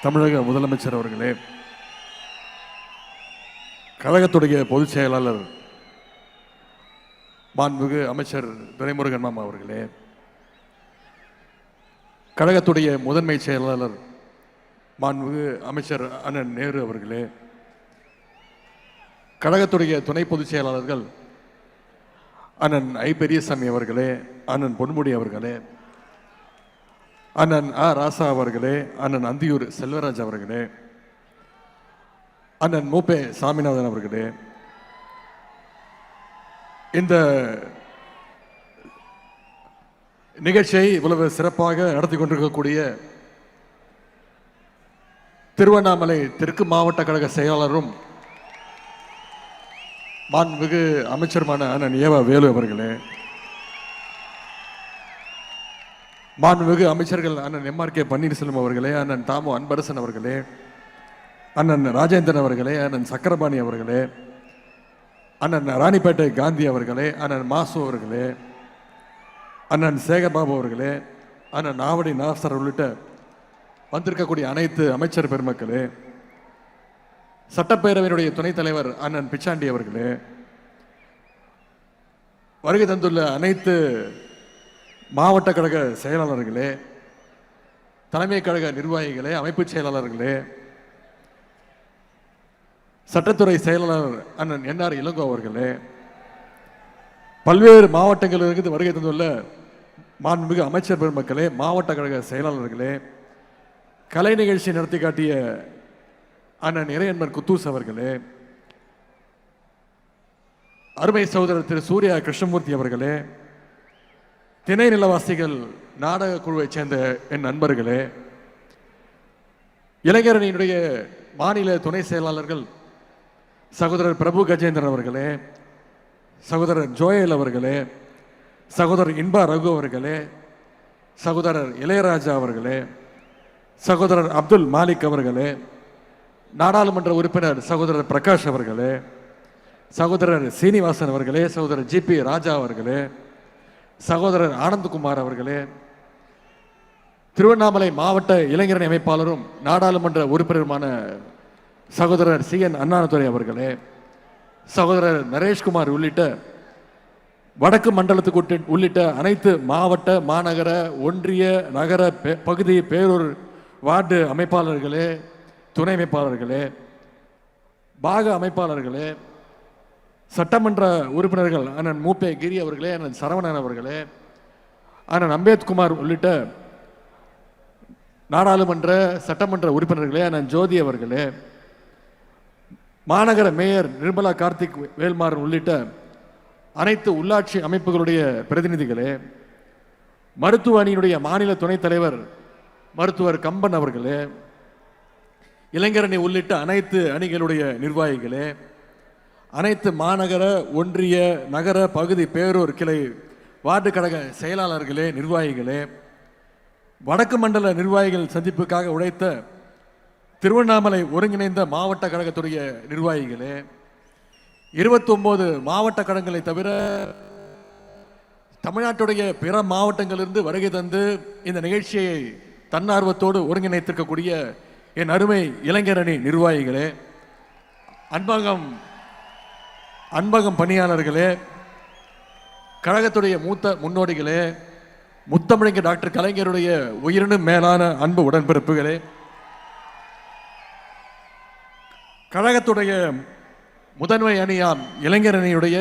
தமிழக முதலமைச்சர் அவர்களே, கழகத்துடைய பொதுச் செயலாளர் மாண்புமிகு அமைச்சர் துரைமுருகன் மாமா அவர்களே, கழகத்துடைய முதன்மை செயலாளர் மாண்புமிகு அமைச்சர் அண்ணன் நேரு அவர்களே, கழகத்துடைய துணை பொதுச் செயலாளர்கள் அண்ணன் ஐ பெரியசாமி அவர்களே, அண்ணன் பொன்முடி அவர்களே, அண்ணன் ஆ ராசா அவர்களே, அண்ணன் அந்தியூர் செல்வராஜ் அவர்களே, அண்ணன் மூப்பே சாமிநாதன் அவர்களே, இந்த நிகழ்ச்சியை இவ்வளவு சிறப்பாக நடத்தி கொண்டிருக்கக்கூடிய திருவண்ணாமலை தெற்கு மாவட்ட கழக செயலாளரும் மாண்புமிகு அமைச்சருமான அண்ணன் ஏவா வேலு அவர்களே, மாண்புமிகு அமைச்சர்கள் அண்ணன் எம்ஆர்கே பன்னீர்செல்வம் அவர்களே, அண்ணன் தாமு அன்பரசன் அவர்களே, அண்ணன் ராஜேந்திரன் அவர்களே, அண்ணன் சக்கரபாணி அவர்களே, அண்ணன் ராணிப்பேட்டை காந்தி அவர்களே, அண்ணன் மாசு அவர்களே, அண்ணன் சேகர்பாபு அவர்களே, அண்ணன் நாவடி நாசர் உள்ளிட்ட வந்திருக்கக்கூடிய அனைத்து அமைச்சர் பெருமக்களே, சட்டப்பேரவையினுடைய துணைத் தலைவர் அண்ணன் பிச்சாண்டி அவர்களே, வருகை தந்துள்ள அனைத்து மாவட்ட கழக செயலாளர்களே, தலைமை கழக நிர்வாகிகளே, அமைப்பு செயலாளர்களே, சட்டத்துறை செயலாளர் அண்ணன் என்ஆர் இளங்கோ அவர்களே, பல்வேறு மாவட்டங்களிலிருந்து வருகை தந்துள்ள மாண்புமிகு அமைச்சர் பெருமக்களே, மாவட்ட கழக செயலாளர்களே, கலை நிகழ்ச்சி நடத்தி காட்டிய அண்ணன் இறையன்பர் குத்தூஸ் அவர்களே, அருமை சகோதரர் திரு சூர்யா கிருஷ்ணமூர்த்தி அவர்களே, திணை நிலவாசிகள் நாடக குழுவைச் சேர்ந்த என் நண்பர்களே, இளைஞரணியினுடைய மாநில துணை செயலாளர்கள் சகோதரர் பிரபு கஜேந்திரன் அவர்களே, சகோதரர் ஜோயல் அவர்களே, சகோதரர் இன்பா ரகு அவர்களே, சகோதரர் இளையராஜா அவர்களே, சகோதரர் அப்துல் மாலிக் அவர்களே, நாடாளுமன்ற உறுப்பினர் சகோதரர் பிரகாஷ் அவர்களே, சகோதரர் சீனிவாசன் அவர்களே, சகோதரர் ஜிபி ராஜா அவர்களே, சகோதரர் ஆனந்த்குமார் அவர்களே, திருவண்ணாமலை மாவட்ட இளைஞரணி அமைப்பாளரும் நாடாளுமன்ற உறுப்பினருமான சகோதரர் சி என் அண்ணாதுரை அவர்களே, சகோதரர் நரேஷ்குமார் உள்ளிட்ட வடக்கு மண்டலத்துக்கு உள்ளிட்ட அனைத்து மாவட்ட மாநகர ஒன்றிய நகர பகுதி பேரூர் வார்டு அமைப்பாளர்களே, துணை அமைப்பாளர்களே, பாக அமைப்பாளர்களே, சட்டமன்ற உறுப்பினர்கள் அண்ணன் மூப்பே கிரி அவர்களே, அண்ணன் சரவணன் அவர்களே, அண்ணன் அம்பேத்குமார் உள்ளிட்ட நாடாளுமன்ற சட்டமன்ற உறுப்பினர்களே, அண்ணன் ஜோதி அவர்களே, மாநகர மேயர் நிர்மலா கார்த்திக் வேல்மாறன் உள்ளிட்ட அனைத்து உள்ளாட்சி அமைப்புகளுடைய பிரதிநிதிகளே, மருத்துவ அணியினுடைய மாநில துணைத் தலைவர் மருத்துவர் கம்பன் அவர்களே, இளைஞரணி உள்ளிட்ட அனைத்து அணிகளுடைய நிர்வாகிகளே, அனைத்து மாநகர ஒன்றிய நகர பகுதி பேரூர் கிளை வார்டு கழக செயலாளர்களே, நிர்வாகிகளே, வடக்கு மண்டல நிர்வாகிகள் சந்திப்புக்காக உழைத்த திருவண்ணாமலை ஒருங்கிணைந்த மாவட்ட கழகத்துடைய நிர்வாகிகளே, 29 மாவட்ட கழகங்களை தவிர தமிழ்நாட்டுடைய பிற மாவட்டங்களிலிருந்து வருகை தந்து இந்த நிகழ்ச்சியை தன்னார்வத்தோடு ஒருங்கிணைத்திருக்கக்கூடிய என் அருமை இளைஞரணி நிர்வாகிகளே, அன்பகம் பணியாளர்களே, கழகத்துடைய மூத்த முன்னோடிகளே, முத்தமிழங்க டாக்டர் கலைஞருடைய உயிரினும் மேலான அன்பு உடன்பிறப்புகளே, கழகத்துடைய முதன்மை அணியாம் இளைஞரணியுடைய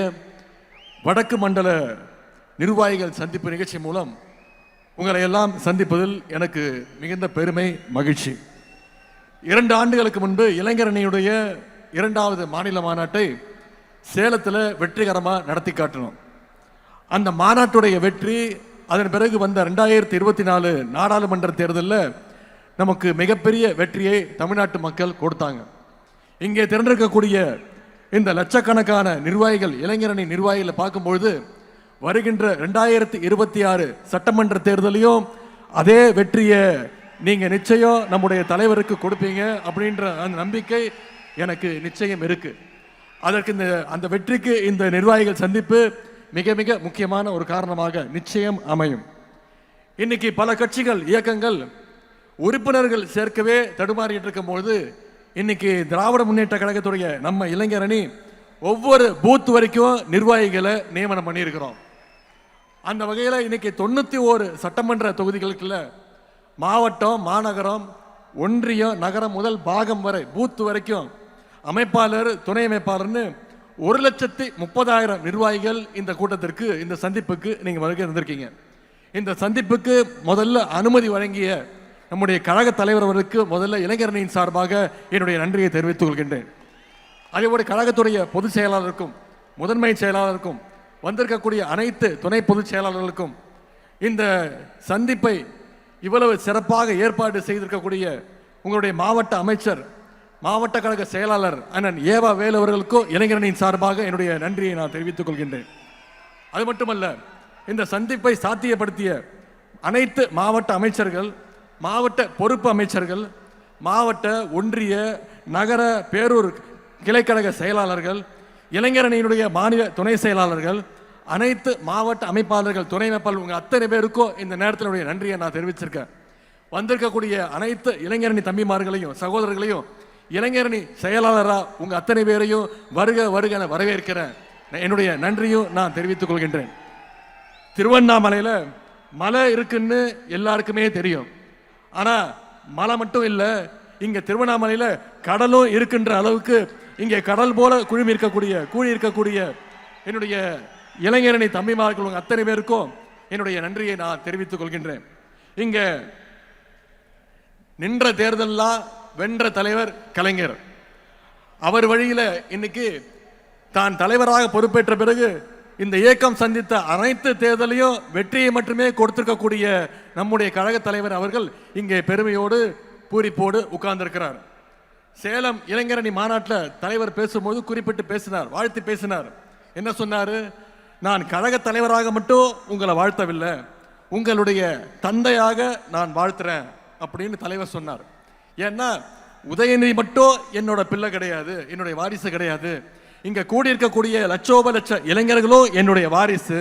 வடக்கு மண்டல நிர்வாகிகள் சந்திப்பு நிகழ்ச்சி மூலம் உங்களை எல்லாம் சந்திப்பதில் எனக்கு மிகுந்த பெருமை, மகிழ்ச்சி. 2 ஆண்டுகளுக்கு முன்பு இளைஞரணியுடைய 2வது மாநில மாநாட்டை சேலத்தில் வெற்றிகரமாக நடத்தி காட்டணும். அந்த மாநாட்டுடைய வெற்றி, அதன் பிறகு வந்த 2024 நாடாளுமன்ற தேர்தலில் நமக்கு மிகப்பெரிய வெற்றியை தமிழ்நாட்டு மக்கள் கொடுத்தாங்க. இங்கே திரண்டிருக்கக்கூடிய இந்த லட்சக்கணக்கான நிர்வாகிகள், இளைஞரணி நிர்வாகிகளை பார்க்கும்பொழுது வருகின்ற 2026 சட்டமன்ற தேர்தலையும் அதே வெற்றியை நீங்க நிச்சயம் நம்முடைய தலைவருக்கு கொடுப்பீங்க அப்படின்ற அந்த நம்பிக்கை எனக்கு நிச்சயம் இருக்கு. அதற்கு அந்த வெற்றிக்கு இந்த நிர்வாகிகள் சந்திப்பு மிக மிக முக்கியமான ஒரு காரணமாக நிச்சயம் அமையும். இன்னைக்கு பல கட்சிகள், இயக்கங்கள் உறுப்பினர்கள் சேர்க்கவே தடுமாறிட்டு இருக்கும்போது இன்னைக்கு திராவிட முன்னேற்ற கழகத்துடைய நம்ம இளைஞர் அணி ஒவ்வொரு பூத் வரைக்கும் நிர்வாகிகளை நியமனம் பண்ணியிருக்கிறோம். அந்த வகையில் இன்னைக்கு 91 சட்டமன்ற தொகுதிகளுக்குள்ள மாவட்டம், மாநகரம், ஒன்றியம், நகரம் முதல் பாகம் வரை பூத் வரைக்கும் அமைப்பாளர், துணை அமைப்பாளர்னு 1,30,000 நிர்வாகிகள் இந்த கூட்டத்திற்கு, இந்த சந்திப்புக்கு நீங்க வருகை தந்திருக்கீங்க. இந்த சந்திப்புக்கு முதல்ல அனுமதி வழங்கிய நம்முடைய கழக தலைவர் அவருக்கு முதல்ல இளைஞரணியின் சார்பாக என்னுடைய நன்றியை தெரிவித்துக் கொள்கின்றேன். அதேபோல கழகத்துடைய பொதுச் செயலாளருக்கும் முதன்மை செயலாளருக்கும் வந்திருக்கக்கூடிய அனைத்து துணை பொதுச் செயலாளர்களுக்கும் இந்த சந்திப்பை இவ்வளவு சிறப்பாக ஏற்பாடு செய்திருக்கக்கூடிய உங்களுடைய மாவட்ட அமைச்சர், மாவட்ட கழக செயலாளர் அண்ணன் ஏவா வேலு அவர்களுக்கும் இளைஞரணியின் சார்பாக என்னுடைய நன்றியை நான் தெரிவித்துக் கொள்கின்றேன். அது மட்டுமல்ல, இந்த சந்திப்பை சாத்தியப்படுத்திய அனைத்து மாவட்ட அமைச்சர்கள், மாவட்ட பொறுப்பு அமைச்சர்கள், மாவட்ட, ஒன்றிய, நகர, பேரூர் கிளைக்கழக செயலாளர்கள், இளைஞரணியினுடைய மாநில துணை செயலாளர்கள், அனைத்து மாவட்ட அமைப்பாளர்கள், துணை அமைப்பாளர்கள், உங்கள் அத்தனை பேருக்கும் இந்த நேரத்தினுடைய நன்றியை நான் தெரிவிச்சிருக்கேன். வந்திருக்கக்கூடிய அனைத்து இளைஞரணி தம்பிமார்களையும் சகோதரர்களையும் இளைஞரணி செயலாளராக உங்கள் அத்தனை பேரையும் வருக வருக என வரவேற்கிறேன். என்னுடைய நன்றியும் நான் தெரிவித்துக் கொள்கின்றேன். திருவண்ணாமலையில் மலை இருக்குன்னு எல்லாருக்குமே தெரியும். ஆனால் மலை மட்டும் இல்லை, இங்கே திருவண்ணாமலையில் கடலும் இருக்கின்ற அளவுக்கு இங்கே கடல் போல கூடி இருக்கக்கூடிய என்னுடைய இளைஞரணி தம்பிமார்கள் உங்கள் அத்தனை பேருக்கும் என்னுடைய நன்றியை நான் தெரிவித்துக் கொள்கின்றேன். இங்கே நின்ற தேர்தலாம் வென்ற தலைவர் கலைஞர். அவர் வழியில் இன்னைக்கு தான் தலைவராக பொறுப்பேற்ற பிறகு இந்த இயக்கம் சந்தித்த அனைத்து தேர்தலையும் வெற்றியை மட்டுமே கொடுத்திருக்கக்கூடிய நம்முடைய கழக தலைவர் அவர்கள் இங்கே பெருமையோடு பூரிப்போடு உட்கார்ந்திருக்கிறார். சேலம் இளைஞரணி மாநாட்டில் தலைவர் பேசும்போது குறிப்பிட்டு பேசினார், வாழ்த்து பேசினார். என்ன சொன்னார்? நான் கழக தலைவராக மட்டும் உங்களை வாழ்த்தவில்லை, உங்களுடைய தந்தையாக நான் வாழ்த்துறேன் அப்படின்னு தலைவர் சொன்னார். ஏன்னா உதயநிதி மட்டும் என்னோட பிள்ளை கிடையாது, என்னுடைய வாரிசு கிடையாது, இங்க கூடியிருக்கக்கூடிய லட்சோப லட்ச இளைஞர்களும் என்னுடைய வாரிசு,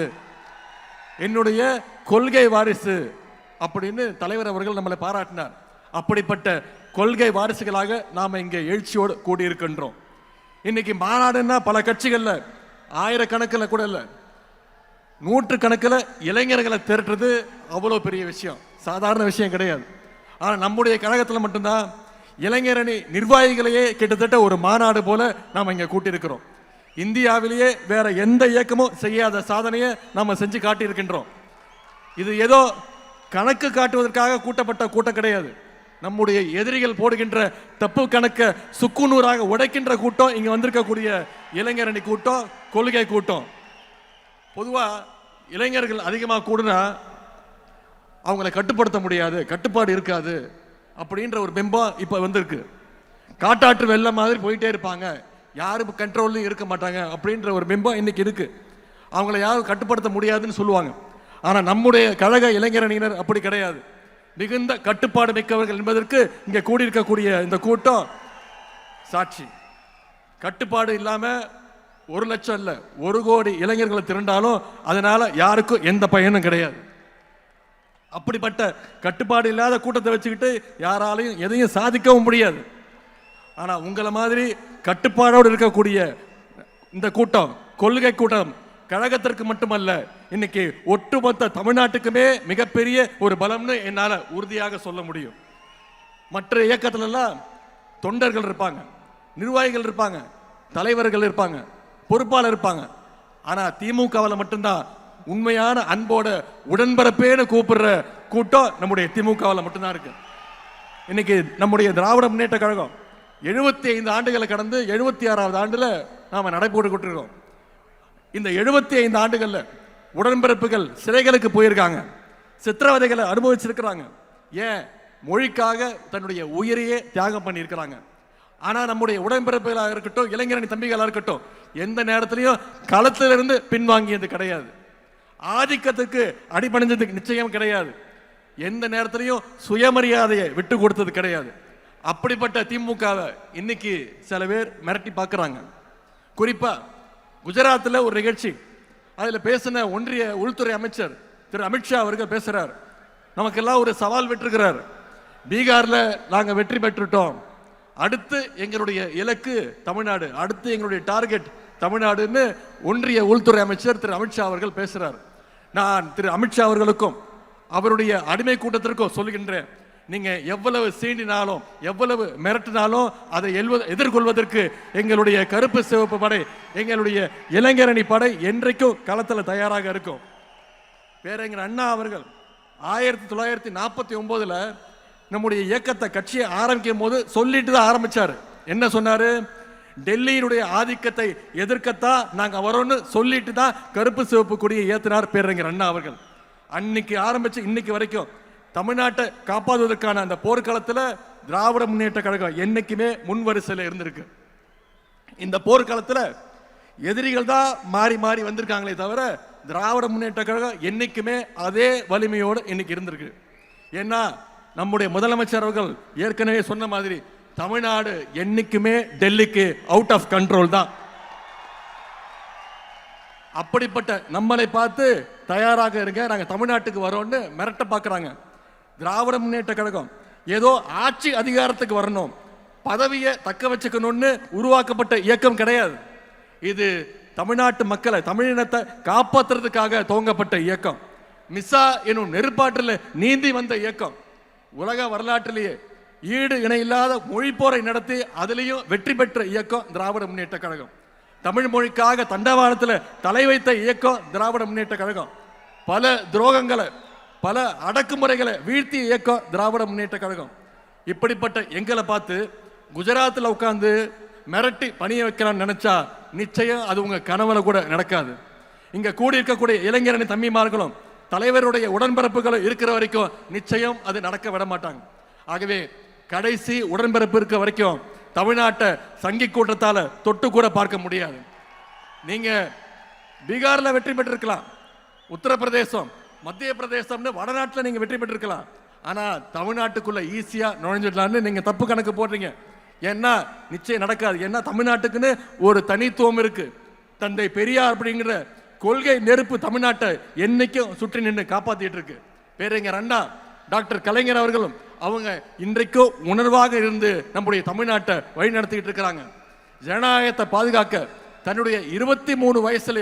என்னுடைய கொள்கை வாரிசு அப்படின்னு தலைவர் அவர்கள் நம்மளை பாராட்டினார். அப்படிப்பட்ட கொள்கை வாரிசுகளாக நாம இங்க எழுச்சியோடு கூடியிருக்கின்றோம். இன்னைக்கு மாநாடுன்னா பல கட்சிகள்ல ஆயிரக்கணக்கில் கூட இல்லை, 100 கணக்கில் இளைஞர்களை திரட்டுறது அவ்வளோ பெரிய விஷயம், சாதாரண விஷயம் கிடையாது. ஆனால் நம்முடைய கழகத்தில் மட்டும்தான் இளைஞரணி நிர்வாகிகளையே கிட்டத்தட்ட ஒரு மாநாடு போல நாம் இங்கே கூட்டியிருக்கிறோம். இந்தியாவிலேயே வேற எந்த இயக்கமும் செய்யாத சாதனையை நாம் செஞ்சு காட்டியிருக்கின்றோம். இது ஏதோ கணக்கு காட்டுவதற்காக கூட்டப்பட்ட கூட்டம் கிடையாது. நம்முடைய எதிரிகள் போடுகின்ற தப்பு கணக்கை சுக்குநூறாக உடைக்கின்ற கூட்டம் இங்கே வந்திருக்கக்கூடிய இளைஞரணி கூட்டம், கொள்கை கூட்டம். பொதுவாக இளைஞர்கள் அதிகமாக கூடுனா அவங்களை கட்டுப்படுத்த முடியாது, கட்டுப்பாடு இருக்காது அப்படின்ற ஒரு பிம்பம் இப்போ வந்திருக்கு. காட்டாற்று வெள்ளம் மாதிரி போயிட்டே இருப்பாங்க, யாரும் கண்ட்ரோல்லையும் இருக்க மாட்டாங்க அப்படின்ற ஒரு பிம்பம் இன்னைக்கு இருக்கு. அவங்கள யாரும் கட்டுப்படுத்த முடியாதுன்னு சொல்லுவாங்க. ஆனால் நம்முடைய கழக இளைஞரணியினர் அப்படி கிடையாது, மிகுந்த கட்டுப்பாடு மிக்கவர்கள் என்பதற்கு இங்கே கூடியிருக்கக்கூடிய இந்த கூட்டம் சாட்சி. கட்டுப்பாடு இல்லாமல் 1 லட்சம் இல்லை 1 கோடி இளைஞர்களை திரண்டாலும் அதனால யாருக்கும் எந்த பயனும் கிடையாது. அப்படிப்பட்ட கட்டுப்பாடு இல்லாத கூட்டத்தை வச்சுக்கிட்டு யாராலையும் எதையும் சாதிக்கவும் முடியாது. ஆனால் உங்களை மாதிரி கட்டுப்பாடோடு இருக்கக்கூடிய இந்த கூட்டம், கொள்கை கூட்டம், கழகத்திற்கு மட்டுமல்ல இன்னைக்கு ஒட்டுமொத்த தமிழ்நாட்டுக்குமே மிகப்பெரிய ஒரு பலம்னு என்னால் உறுதியாக சொல்ல முடியும். மற்ற இயக்கத்திலெல்லாம் தொண்டர்கள் இருப்பாங்க, நிர்வாகிகள் இருப்பாங்க, தலைவர்கள் இருப்பாங்க, பொறுப்பாளர் இருப்பாங்க. ஆனால் திமுகவில் மட்டும்தான் உண்மையான அன்போட உடன்பரப்பேன்னு கூப்பிடுற கூட்டம் நம்முடைய திமுகவில் மட்டும்தான் இருக்கு. இன்னைக்கு நம்முடைய திராவிட முன்னேற்ற கழகம் 75 ஆண்டுகளை கடந்து 76வது ஆண்டுல நாம நடைபோட்டு இருக்கோம். இந்த 75 ஆண்டுகள்ல உடன்பிறப்புகள் சிறைகளுக்கு போயிருக்காங்க, சித்திரவதைகளை அனுபவிச்சிருக்கிறாங்க, ஏன் மொழிக்காக தன்னுடைய உயிரையே தியாகம் பண்ணி இருக்கிறாங்க. ஆனா நம்முடைய உடன்பிறப்புகளாக இருக்கட்டும், இளைஞரணி தம்பிகளாக இருக்கட்டும், எந்த நேரத்திலையும் களத்திலிருந்து பின்வாங்கியது கிடையாது, ஆதிக்கத்துக்கு அடிபணிஞ்சதுக்கு நிச்சயம் கிடையாது, எந்த நேரத்திலையும் சுயமரியாதையை விட்டு கொடுத்தது கிடையாது. அப்படிப்பட்ட திமுகவை இன்னைக்கு சில பேர் மிரட்டி பார்க்குறாங்க. குறிப்பா குஜராத்தில் ஒரு நிகழ்ச்சி, அதில் பேசின ஒன்றிய உள்துறை அமைச்சர் திரு அமித்ஷா அவர்கள் பேசுறார். நமக்கெல்லாம் ஒரு சவால் விட்டுருக்கிறார். பீகார்ல நாங்க வெற்றி பெற்றுட்டோம், அடுத்து எங்களுடைய இலக்கு தமிழ்நாடு, அடுத்து எங்களுடைய டார்கெட் தமிழ்நாடுன்னு ஒன்றிய உள்துறை அமைச்சர் திரு அமித்ஷா அவர்கள் பேசுறார். நான் திரு அமித்ஷா அவர்களுக்கும் அவருடைய அடிமை கூட்டத்திற்கும் சொல்லுகின்றேன், நீங்க எவ்வளவு சீண்டினாலும் எவ்வளவு மிரட்டினாலும் அதை எதிர்கொள்வதற்கு எங்களுடைய கருப்பு சிவப்பு படை, எங்களுடைய இளைஞரணி படை என்றைக்கும் களத்தில் தயாராக இருக்கும். பேரறிஞர் அண்ணா அவர்கள் 1949 நம்முடைய இயக்கத்தை கட்சியை ஆரம்பிக்கும் போது சொல்லிட்டு தான் ஆரம்பிச்சாரு. என்ன சொன்னாரு? டெல்லியினுடைய ஆதிக்கத்தை எதிர்க்கத்தான் நாங்க வரோம்னு சொல்லிட்டு தான் கருப்பு சிவப்பு கொடியை ஏத்தினார் பேரறிஞர் அண்ணா அவர்கள். அன்னைக்கு ஆரம்பிச்சு இன்னைக்கு வரைக்கும் தமிழ்நாட்டை காப்பாற்றுவதற்கான அந்த போர்க்களத்தில் திராவிட முன்னேற்ற கழகம் என்னைக்குமே முன்வரிசையில் இருந்திருக்கு. இந்த போர்க்களத்தில் எதிரிகள் தான் மாறி மாறி வந்திருக்காங்களே தவிர திராவிட முன்னேற்ற கழகம் என்னைக்குமே அதே வலிமையோடு இன்னைக்கு இருந்திருக்கு. ஏன்னா நம்முடைய முதலமைச்சர் அவர்கள் ஏற்கனவே சொன்ன மாதிரி தமிழ்நாடு என்னைக்குமே டெல்லிக்கு அவுட் ஆஃப் கண்ட்ரோல் தான். அப்படிப்பட்ட நம்மளை பார்த்து தயாராக இருங்க, நாங்க தமிழ்நாட்டுக்கு வரோம்னு மிரட்ட பார்க்கறாங்க. திராவிட முன்னேற்ற கழகம் ஏதோ ஆட்சி அதிகாரத்துக்கு வரணும், பதவியை தக்க வச்சுக்கணும்னு உருவாக்கப்பட்ட இயக்கம் கிடையாது. இது தமிழ்நாட்டு மக்களை, தமிழினத்தை காப்பாற்றுறதுக்காக துவங்கப்பட்ட இயக்கம். மிசா எனும் நெருப்பாற்றில் நீந்தி வந்த இயக்கம். உலக வரலாற்றிலேயே ஈடு இணையில்லாத மொழி போரை நடத்தி அதிலையும் வெற்றி பெற்ற இயக்கம் திராவிட முன்னேற்ற கழகம். தமிழ் மொழிக்காக தண்டவாளத்தில் தலை வைத்த இயக்கம் திராவிட முன்னேற்ற கழகம். பல துரோகங்களை, பல அடக்குமுறைகளை வீழ்த்திய இயக்கம் திராவிட முன்னேற்ற கழகம். இப்படிப்பட்ட எங்களை பார்த்து குஜராத்தில் உட்கார்ந்து மிரட்டி பணிய வைக்கலாம்னு நினைச்சா நிச்சயம் அது உங்க கனவுல கூட நடக்காது. இங்க கூடி இருக்கக்கூடிய இளைஞரணி தம்பிமார்களும் தலைவருடைய உடன்பிறப்புகளும் இருக்கிற வரைக்கும் நிச்சயம் அது நடக்க விட மாட்டாங்க. ஆகவே கடைசி உடன்பிறப்பு இருக்க வரைக்கும் தமிழ்நாட்டை சங்கி கூட்டத்தால தொட்டு கூட பார்க்க முடியாது. நீங்க பீகார்ல வெற்றி பெற்றிருக்கலாம், உத்தரப்பிரதேசம், மத்திய பிரதேசம்னு வடநாட்டில் நீங்க வெற்றி பெற்றிருக்கலாம். ஆனா தமிழ்நாட்டுக்குள்ள ஈஸியா நுழைஞ்சிடலாம்னு நீங்க தப்பு கணக்கு போடுறீங்க. ஏன்னா நிச்சயம் நடக்காது. ஏன்னா தமிழ்நாட்டுக்குன்னு ஒரு தனித்துவம் இருக்கு. தந்தை பெரியார் அப்படிங்கிற கொள்கை நெருப்பு தமிழ்நாட்டை என்னைக்கும் சுற்றி நின்று காப்பாத்திட்டு இருக்கு. பேரறிஞர் அண்ணா, டாக்டர் கலைஞர் அவர்களும் அவங்க இன்றைக்கும் உணர்வாக இருந்து நம்முடைய தமிழ்நாட்டை வழி நடத்திட்டு இருக்கிறாங்க. ஜனநாயகத்தை பாதுகாக்க தன்னுடைய 23 வயசுல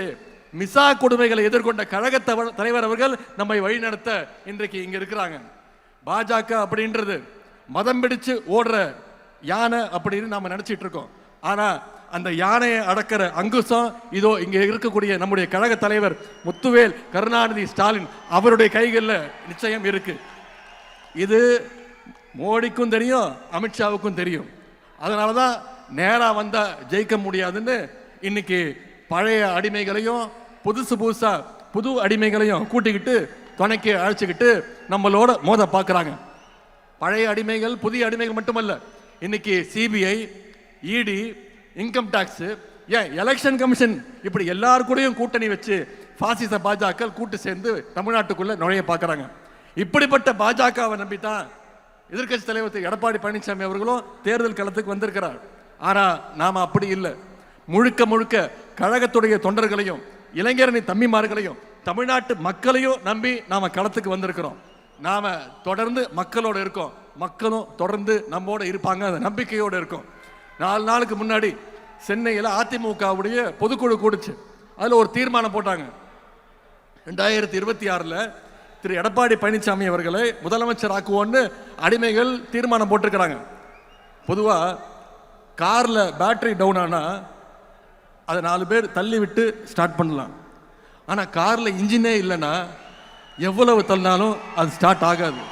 மிசா கொடுமைகளை எதிர்கொண்ட கழக தலைவர் அவர்கள் நம்மை வழி நடத்த இன்றைக்கு இங்க இருக்கிறாங்க. பாஜக அப்படின்றது மதம் பிடிச்சு ஓடுற யானை அப்படின்னு நாம நினைச்சிட்டு இருக்கோம். ஆனா அந்த யானையை அடக்கிற அங்குசம் இதோ இங்க இருக்கக்கூடிய நம்முடைய கழக தலைவர் முத்துவேல் கருணாநிதி ஸ்டாலின் அவருடைய கைகளில் நிச்சயம் இருக்கு. இது மோடிக்கும் தெரியும், அமித்ஷாவுக்கும் தெரியும். அதனாலதான் நேரா வந்தா ஜெயிக்க முடியாதுன்னு இன்னைக்கு பழைய அடிமைகளையும் புதுசா புது அடிமைகளையும் கூட்டிக்கிட்டு துணைக்கு அழைச்சிக்கிட்டு நம்மளோட மோத பார்க்குறாங்க. பழைய அடிமைகள் புதிய அடிமைகள் மட்டுமல்ல, இன்னைக்கு சிபிஐ, இடி, இன்கம் டாக்ஸ், ஏன் எலெக்ஷன் கமிஷன், இப்படி எல்லாரு கூடயும் கூட்டணி வச்சு பாசிச பாஜக கூட்டு சேர்ந்து தமிழ்நாட்டுக்குள்ள நுழைய பார்க்குறாங்க. இப்படிப்பட்ட பாஜகவை நம்பித்தான் எதிர்கட்சி தலைவர் திரு எடப்பாடி பழனிசாமி அவர்களும் தேர்தல் களத்துக்கு வந்திருக்கிறார். ஆனா நாம அப்படி இல்லை. முழுக்க முழுக்க கழகத்துடைய தொண்டர்களையும் இளைஞரணி தம்பிமார்களையும் தமிழ்நாட்டு மக்களையும் நம்பி நாம களத்துக்கு வந்திருக்கிறோம். நாம தொடர்ந்து மக்களோட இருக்கோம், மக்களும் தொடர்ந்து நம்மோட இருப்பாங்க, அந்த நம்பிக்கையோடு இருக்கும். 4 நாளுக்கு முன்னாடி சென்னையில் அதிமுகவுடைய பொதுக்குழு கூடுச்சு. அதுல ஒரு தீர்மானம் போட்டாங்க. 2026 திரு எடப்பாடி பழனிசாமி அவர்களை முதலமைச்சர் ஆக்குவோன்னு அடிமைகள் தீர்மானம் போட்டிருக்கிறாங்க. பொதுவா கார்ல பேட்டரி டவுன் ஆனா அதை 4 பேர் தள்ளி விட்டு ஸ்டார்ட் பண்ணலாம். ஆனா கார்ல இன்ஜினே இல்லைன்னா எவ்வளவு தள்ளினாலும் அது ஸ்டார்ட் ஆகாது.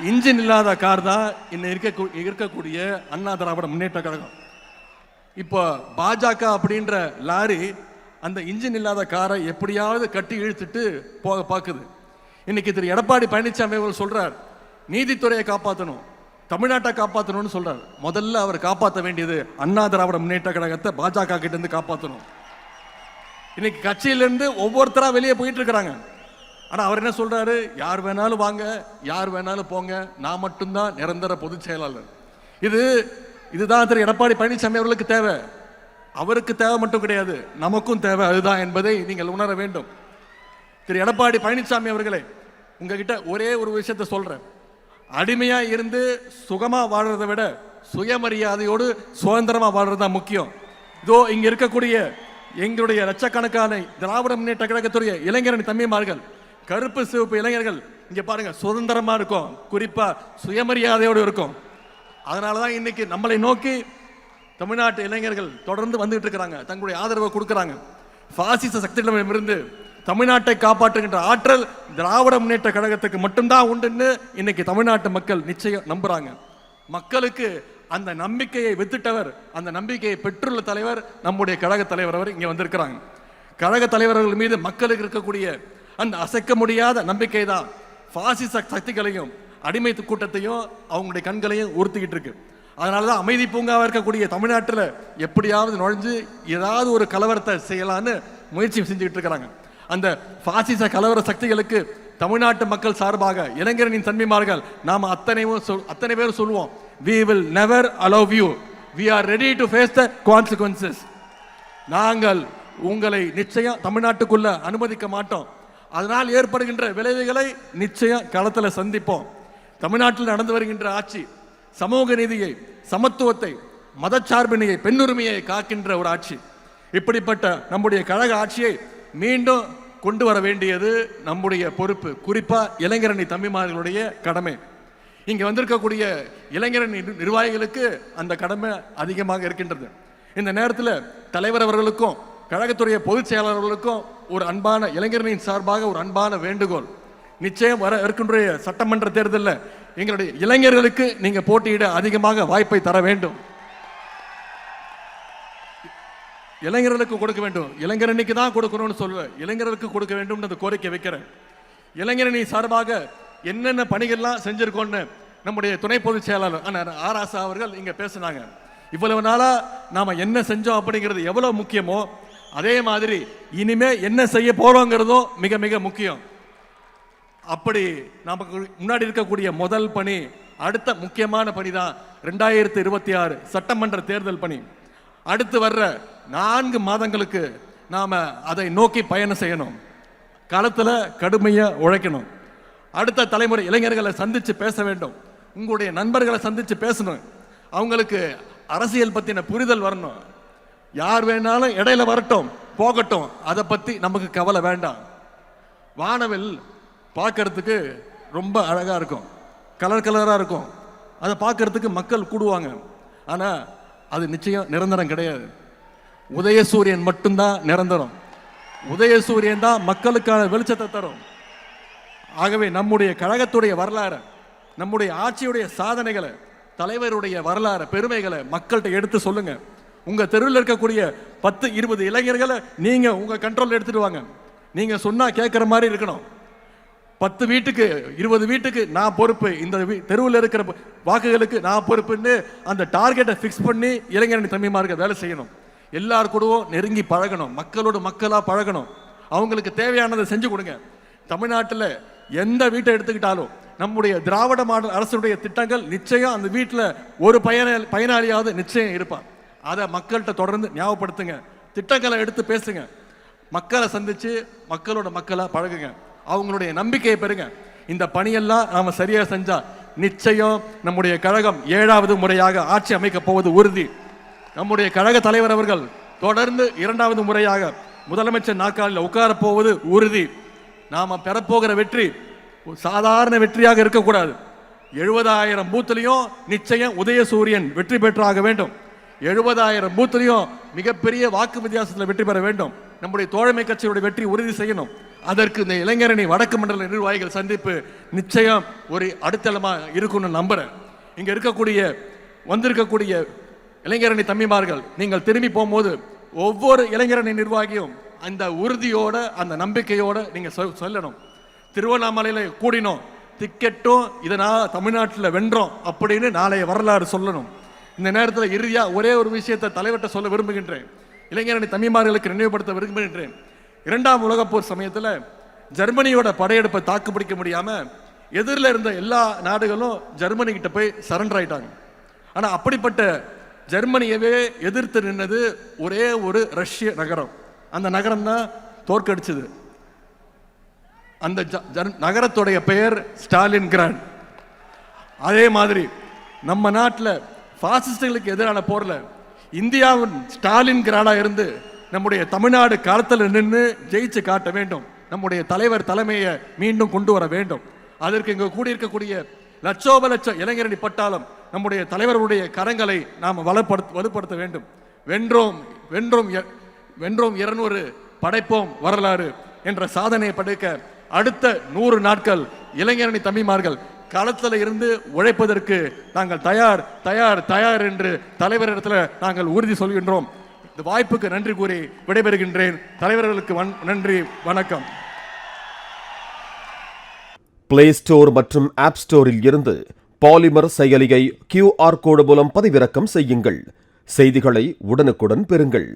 இன்ஜின் இல்லாத கார் தான் இன்னும் இருக்கக்கூடிய அண்ணா திராவிட முன்னேற்ற கழகம். இப்போ பாஜக அப்படின்ற லாரி அந்த இன்ஜின் இல்லாத காரை எப்படியாவது கட்டி இழுத்துட்டு போக பார்க்குது. இன்னைக்கு திரு எடப்பாடி பழனிசாமி அவர்கள் சொல்றார், நீதித்துறையை காப்பாற்றணும், தமிழ்நாட்டை காப்பாற்றணும்னு சொல்றார். முதல்ல அவர் காப்பாற்ற வேண்டியது அண்ணா திராவிட முன்னேற்ற கழகத்தை பாஜக கிட்ட இருந்து காப்பாற்றணும். இன்னைக்கு கட்சியிலிருந்து ஒவ்வொருத்தரா வெளியே போயிட்டு இருக்கிறாங்க. ஆனா அவர் என்ன சொல்றாரு, யார் வேணாலும் வாங்க, யார் வேணாலும் போங்க, நான் மட்டும்தான் நிரந்தர பொதுச் செயலாளர். இதுதான் திரு எடப்பாடி பழனிசாமி அவர்களுக்கு தேவை. அவருக்கு தேவை மட்டும் கிடையாது, நமக்கும் தேவை அதுதான் என்பதை நீங்கள் உணர வேண்டும். திரு எடப்பாடி பழனிசாமி அவர்களே, உங்ககிட்ட ஒரே ஒரு விஷயத்தை சொல்றேன். அடிமையா இருந்து சுகமா வாழ்றதை விட சுயமரியாதையோடு சுதந்திரமா வாழ்றது தான் முக்கியம். இதோ இங்க இருக்கக்கூடிய எங்களுடைய லட்சக்கணக்கான திராவிட முன்னேற்ற கழகத்துடைய இளைஞரணி தம்பிமார்கள், கருப்பு சிவப்பு இளைஞர்கள் இங்க பாருங்க, சுதந்திரமா இருக்கும், குறிப்பா சுயமரியாதையோடு இருக்கும். அதனாலதான் இன்னைக்கு நம்மளை நோக்கி தமிழ்நாட்டு இளைஞர்கள் தொடர்ந்து வந்துட்டு இருக்கிறாங்க, தங்களுடைய ஆதரவை கொடுக்கிறாங்க. பாசிச சக்திகளிடமிருந்து தமிழ்நாட்டை காப்பாற்றுகின்ற ஆற்றல் திராவிட முன்னேற்ற கழகத்துக்கு மட்டும்தான் உண்டுன்னு இன்னைக்கு தமிழ்நாட்டு மக்கள் நிச்சயம் நம்புறாங்க. மக்களுக்கு அந்த நம்பிக்கையை வித்துட்டவர், அந்த நம்பிக்கையை பெற்றுள்ள தலைவர் நம்முடைய கழக தலைவர் அவர் இங்க வந்திருக்கிறாங்க. கழக தலைவர்கள் மீது மக்களுக்கு இருக்கக்கூடிய அந்த அசைக்க முடியாத நம்பிக்கை தான் பாசிச சக்திகளையும் அடிமை கூட்டத்தையும் அவங்களுடைய கண்களையும் உறுத்திக்கிட்டு இருக்கு. அதனாலதான் அமைதி பூங்காவா இருக்கக்கூடிய தமிழ்நாட்டில் எப்படியாவது நுழைஞ்சு ஏதாவது ஒரு கலவரத்தை செய்யலான்னு முயற்சி செஞ்சுக்கிட்டு இருக்கிறாங்க. அந்த பாசிச கலவர சக்திகளுக்கு தமிழ்நாட்டு மக்கள் சார்பாக இளைஞரின் தன்மைமார்கள் நாம் அத்தனை பேர் சொல்லுவோம், we will never allow you, we are ready to face the consequences. நாங்கள் உங்களை நிச்சயம் தமிழ்நாட்டுக்குள்ள அனுமதிக்க மாட்டோம். அதனால் ஏற்படுகின்ற விளைவுகளை நிச்சயம் களத்தில் சந்திப்போம். தமிழ்நாட்டில் நடந்து வருகின்ற ஆட்சி சமூக நீதியை, சமத்துவத்தை, மதச்சார்பினையை, பெண்ணுரிமையை காக்கின்ற ஒரு ஆட்சி. இப்படிப்பட்ட நம்முடைய கழக ஆட்சியை மீண்டும் கொண்டு வர வேண்டியது நம்முடைய பொறுப்பு, குறிப்பா இளைஞரணி தம்பிமார்களுடைய கடமை. இங்க வந்திருக்கக்கூடிய இளைஞரணி நிர்வாகிகளுக்கு அந்த கடமை அதிகமாக இருக்கின்றது. இந்த நேரத்தில் தலைவர் அவர்களுக்கும் கழகத்துடைய பொதுச் செயலாளர்களுக்கும் ஒரு அன்பான இளைஞரணியின் சார்பாக ஒரு அன்பான வேண்டுகோள். நிச்சயம் வர இருக்கின்ற சட்டமன்ற தேர்தலில் எங்களுடைய இளைஞர்களுக்கு நீங்க போட்டியிட அதிகமாக வாய்ப்பை தர வேண்டும். இளைஞர்களுக்கு கொடுக்க வேண்டும், இளைஞரணிக்கு தான் கொடுக்கணும்னு சொல்லுவேன், இளைஞர்களுக்கு கொடுக்க வேண்டும் கோரிக்கை வைக்கிறேன். இளைஞரணி சார்பாக என்னென்ன பணிகள்லாம் செஞ்சிருக்கோம்னு நம்முடைய துணை பொதுச் செயலாளர் ஆராசா அவர்கள் இங்க பேசினாங்க. இவ்வளவு நாளா நாம என்ன செஞ்சோம் அப்படிங்கிறது எவ்வளவு முக்கியமோ அதே மாதிரி இனிமே என்ன செய்ய போறோங்கிறதும் மிக மிக முக்கியம். அப்படி நமக்கு முன்னாடி இருக்கக்கூடிய முதல் பணி, அடுத்த முக்கியமான பணி தான் 2026 சட்டமன்ற தேர்தல் பணி. அடுத்து வர்ற 4 மாதங்களுக்கு நாம அதை நோக்கி பயணம் செய்யணும், களத்தில் கடுமையா உழைக்கணும். அடுத்த தலைமுறை இளைஞர்களை சந்திச்சு பேச வேண்டும், உங்களுடைய நண்பர்களை சந்திச்சு பேசணும், அவங்களுக்கு அரசியல் பத்தின புரிதல் வரணும். யார் வேணாலும் இடையில வரட்டும் போகட்டும், அதை பத்தி நமக்கு கவலை வேண்டாம். வானவில் பார்க்கறதுக்கு ரொம்ப அழகா இருக்கும், கலர் கலரா இருக்கும், அதை பார்க்கறதுக்கு மக்கள் கூடுவாங்க. ஆனா அது நிச்சயம் நிரந்தரம் கிடையாது. உதயசூரியன் மட்டும்தான் நிரந்தரம். உதயசூரியன் தான் மக்களுக்கான வெளிச்சத்தை தரும். ஆகவே நம்முடைய கழகத்துடைய வரலாறு, நம்முடைய ஆட்சியுடைய சாதனைகளை, தலைவருடைய வரலாறு, பெருமைகளை மக்கள்கிட்ட எடுத்து சொல்லுங்க. உங்க தெருவில் இருக்கக்கூடிய 10-20 இளைஞர்களை நீங்க உங்க கண்ட்ரோல் எடுத்துட்டு வாங்க. நீங்க சொன்னா கேட்கிற மாதிரி இருக்கணும். 10 வீட்டுக்கு 20 வீட்டுக்கு நான் பொறுப்பு, இந்த தெருவில் இருக்கிற வாக்குகளுக்கு நான் பொறுப்புன்னு அந்த டார்கெட்டை ஃபிக்ஸ் பண்ணி இளைஞரணி தம்பிமார்கள் வேலை செய்யணும். எல்லார் கூடவும் நெருங்கி பழகணும், மக்களோடு மக்களாக பழகணும், அவங்களுக்கு தேவையானதை செஞ்சு கொடுங்க. தமிழ்நாட்டில் எந்த வீட்டை எடுத்துக்கிட்டாலும் நம்முடைய திராவிட மாடல் அரசுடைய திட்டங்கள் நிச்சயம் அந்த வீட்டில் ஒரு பயனாளியாவது நிச்சயம் இருப்பான். அதை மக்கள்கிட்ட தொடர்ந்து ஞாபகப்படுத்துங்க, திட்டங்களை எடுத்து பேசுங்க, மக்களை சந்திச்சு மக்களோட மக்களாக பழகுங்க, அவங்களுடைய நம்பிக்கையை பெறுங்க. இந்த பணியெல்லாம் நாம சரியா செஞ்சா நிச்சயம் நம்முடைய கழகம் 7வது முறையாக ஆட்சி அமைக்க போவது உறுதி. நம்முடைய கழக தலைவர் அவர்கள் தொடர்ந்து 2வது முறையாக முதலமைச்சர் நாற்காலில் உட்கார போவது உறுதி. நாம பெறப்போகிற வெற்றி சாதாரண வெற்றியாக இருக்கக்கூடாது. 70,000 பூத்துலையும் நிச்சயம் உதயசூரியன் வெற்றி பெற்றாக வேண்டும். 70,000 பூத்துலையும் மிகப்பெரிய வாக்கு வித்தியாசத்தில் வெற்றி பெற வேண்டும். நம்முடைய தோழமை கட்சியுடைய வெற்றி உறுதி செய்யணும். அதற்கு இந்த இளைஞரணி வடக்கு மண்டல நிர்வாகிகள் சந்திப்பு நிச்சயம் ஒரு அடித்தளமா இருக்கும்னு நம்புறேன். இங்க வந்திருக்கக்கூடிய இளைஞரணி தம்பிமார்கள் நீங்கள் திரும்பி போகும்போது ஒவ்வொரு இளைஞரணி நிர்வாகியும் அந்த உறுதியோட அந்த நம்பிக்கையோட நீங்க சொல்லணும், திருவண்ணாமலையில கூடினோம், டிக்கெட்டும் இதனால் தமிழ்நாட்டில் வென்றோம் அப்படின்னு நாளைய வரலாறு சொல்லணும். இந்த நேரத்தில் இறுதியா ஒரே ஒரு விஷயத்தை தலைவர்கிட்ட சொல்ல விரும்புகின்றேன், இளைஞரணி தம்பிமார்களுக்கு நினைவுபடுத்த விரும்புகின்றேன். 2ஆம் உலகப் போர் சமயத்தில் ஜெர்மனியோட படையெடுப்பை தாக்குப்பிடிக்க முடியாம எதிரில் இருந்த எல்லா நாடுகளும் ஜெர்மனி கிட்ட போய் சரண்டர் ஆயிட்டாங்க. ஆனா அப்படிப்பட்ட ஜெர்மனியவே எதிர்த்து நின்னது ஒரே ஒரு ரஷ்ய நகரம். அந்த நகரம் தான் தோற்கடிச்சது. அந்த நகரத்துடைய பெயர் ஸ்டாலின் கிராண்ட். அதே மாதிரி நம்ம நாட்டில் பாசிஸ்டுகளுக்கு எதிரான போரில் இந்தியாவின் ஸ்டாலின் கிராடா இருந்து நம்முடைய தமிழ்நாடு களத்தில் நின்று ஜெயிச்சு காட்ட வேண்டும். நம்முடைய தலைவர் தலைமையை மீண்டும் கொண்டு வர வேண்டும். அதற்கு இங்கு கூடியிருக்கக்கூடிய லட்சோப லட்சம் இளைஞரணி பட்டாளம் நம்முடைய தலைவருடைய கரங்களை நாம் வலுப்படுத்த வேண்டும். வென்றோம் வென்றோம் வென்றோம் 200 படைப்போம் வரலாறு என்ற சாதனையை படைக்க அடுத்த 100 நாட்கள் இளைஞரணி தம்பிமார்கள் களத்தில் இருந்து உழைப்பதற்கு நாங்கள் தயார் தயார் தயார் என்று தலைவரிடத்தில் நாங்கள் உறுதி சொல்கின்றோம். இந்த வாய்ப்புக்கு நன்றி கூறி விடைபெறுகின்றேன். தலைவர்களுக்கு நன்றி, வணக்கம். பிளே ஸ்டோர் மற்றும் ஆப் ஸ்டோரில் இருந்து பாலிமர் செயலியை QR கோடு மூலம் பதிவிறக்கம் செய்யுங்கள். செய்திகளை உடனுக்குடன் பெறுங்கள்.